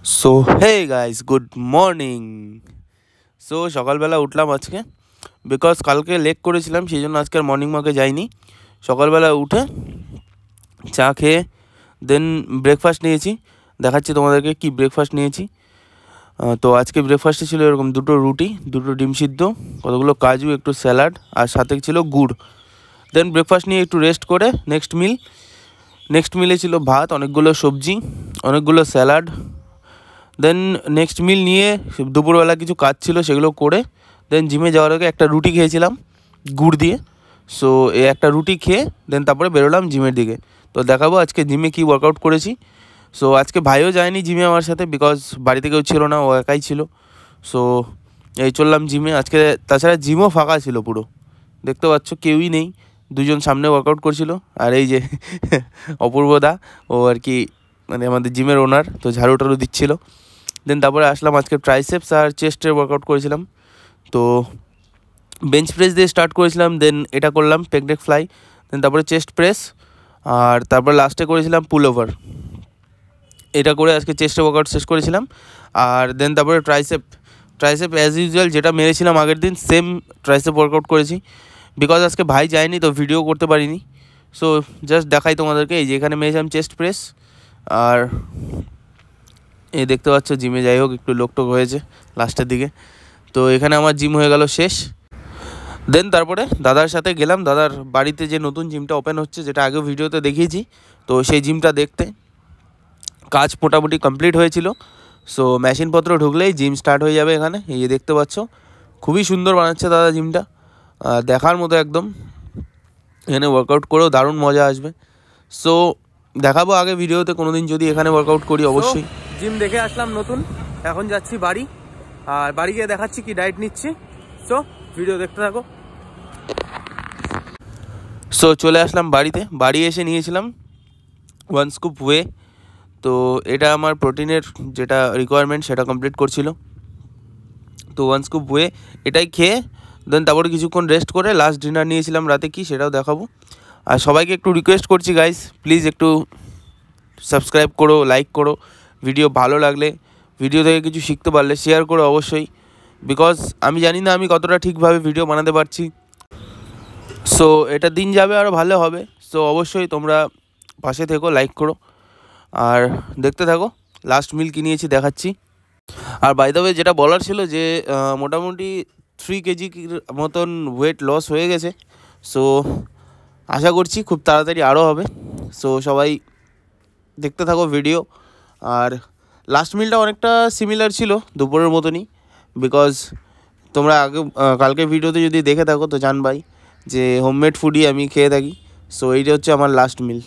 So hey guys, good morning. So সকালবেলা উঠলাম আজকে, বিকজ কালকে লেট করেছিলাম, সেই জন্য আজকে আর মর্নিং ওয়াকে যাইনি। সকালবেলা উঠে চা খেয়ে দেন ব্রেকফাস্ট নিয়েছি। দেখাচ্ছি তোমাদেরকে কি ব্রেকফাস্ট নিয়েছি। তো আজকে ব্রেকফাস্টে ছিল এরকম দুটো রুটি, দুটো ডিম সিদ্ধ, কতগুলো কাজু, একটু স্যালাড, আর সাথে ছিল গুড়। দেন ব্রেকফাস্ট নিয়ে একটু রেস্ট করে নেক্সট মিলে ছিল ভাত, অনেকগুলো সবজি, অনেকগুলো স্যালাড। দেন নেক্সট মিল নিয়ে দুপুরবেলা কিছু কাজ ছিল সেগুলো করে দেন জিমে যাওয়ার আগে একটা রুটি খেয়েছিলাম গুড় দিয়ে। সো এই একটা রুটি খেয়ে দেন তারপরে বেরোলাম জিমের দিকে। তো দেখাবো আজকে জিমে কী ওয়ার্কআউট করেছি। সো আজকে ভাইও যায়নি জিমে আমার সাথে, বিকজ বাড়িতে কেউ ছিল না, ও একাই ছিল। সো এই চললাম জিমে আজকে। তাছাড়া জিমও ফাঁকা ছিল পুরো, দেখতে পাচ্ছ কেউই নেই, দুজন সামনে ওয়ার্কআউট করছিল। আর এই যে অপূর্বদা, ও আর কি মানে আমাদের জিমের ওনার, তো ঝাড়ু টাড়ু দিচ্ছিল। দেন তারপরে আসলাম, আজকে ট্রাইসেপস আর চেস্টের ওয়ার্কআউট করেছিলাম। তো বেঞ্চ প্রেস দিয়ে স্টার্ট করেছিলাম, দেন এটা করলাম পেকডেক ফ্লাই, দেন তারপরে চেস্ট প্রেস, আর তারপর লাস্টে করেছিলাম পুল ওভার। এটা করে আজকে চেস্টের ওয়ার্কআউট শেষ করেছিলাম। আর দেন তারপরে ট্রাইসেপ অ্যাজ ইউজুয়াল যেটা মেরেছিলাম আগের দিন, সেম ট্রাইসেপ ওয়ার্কআউট করেছি। বিকজ আজকে ভাই যায়নি তো ভিডিও করতে পারিনি। সো জাস্ট দেখাই তোমাদেরকে, এই যে এখানে মেরেছিলাম চেস্ট প্রেস। আর এই দেখতে পাচ্ছ জিমে যাই হোক একটু লোকটোক হয়েছে লাস্টের দিকে। তো এখানে আমার জিম হয়ে গেল শেষ। দেন তারপরে দাদার সাথে গেলাম দাদার বাড়িতে, যে নতুন জিমটা ওপেন হচ্ছে, যেটা আগেও ভিডিওতে দেখিয়েছি। তো সেই জিমটা দেখতে কাজ মোটামুটি কমপ্লিট হয়েছিল। সো মেশিনপত্র ঢুকলেই জিম স্টার্ট হয়ে যাবে এখানে। এই যে দেখতে পাচ্ছ খুবই সুন্দর বানাচ্ছে দাদা জিমটা, দেখার মতো একদম। এখানে ওয়ার্কআউট করেও দারুণ মজা আসবে। সো দেখাবো আগে ভিডিওতে কোনো দিন যদি এখানে ওয়ার্কআউট করি অবশ্যই। জিম দেখে আসলাম নতুন, এখন যাচ্ছি বাড়ি, আর বাড়ি গিয়ে দেখাচ্ছি কি ডায়েট নিচ্ছি। সো ভিডিও দেখতে থাকো। সো চলে আসলাম বাড়িতে, বাড়ি এসে নিয়েছিলাম 1 স্কুপ ওয়ে। তো এটা আমার প্রোটিনের যেটা রিকোয়ারমেন্ট সেটা কমপ্লিট করছিল। তো 1 স্কুপ ওয়ে এটাই খেয়ে দেন তারপরে কিছুক্ষণ রেস্ট করে লাস্ট ডিনার নিয়েছিলাম রাতে, কি সেটাও দেখাবো। আর সবাইকে একটু রিকোয়েস্ট করছি গাইস, প্লিজ একটু সাবস্ক্রাইব করো, লাইক করো, ভিডিও ভালো লাগলে, ভিডিও থেকে কিছু শিখতে পারলে শেয়ার করো অবশ্যই। বিকজ আমি জানি না আমি কতটা ঠিকভাবে ভিডিও বানাতে পারছি। সো এটা দিন যাবে আরও ভালো হবে। সো অবশ্যই তোমরা পাশে থেকো, লাইক করো আর দেখতে থাকো। লাস্ট মিল কি নিয়েছি দেখাচ্ছি। আর বাই দ্য ওয়ে যেটা বলার ছিল যে মোটামুটি 3 কেজি মতন ওয়েট লস হয়ে গেছে। সো আশা করছি খুব তাড়াতাড়ি আরও হবে। সো সবাই দেখতে থাকো ভিডিও। আর লাস্ট মিলটা অনেকটা সিমিলার ছিল দুপুরের মতনই, বিকজ তোমরা আগে কালকে ভিডিওতে যদি দেখে থাকো তো জানবাই যে হোমমেড ফুডই আমি খেয়ে থাকি। সো এইটা হচ্ছে আমার লাস্ট মিল।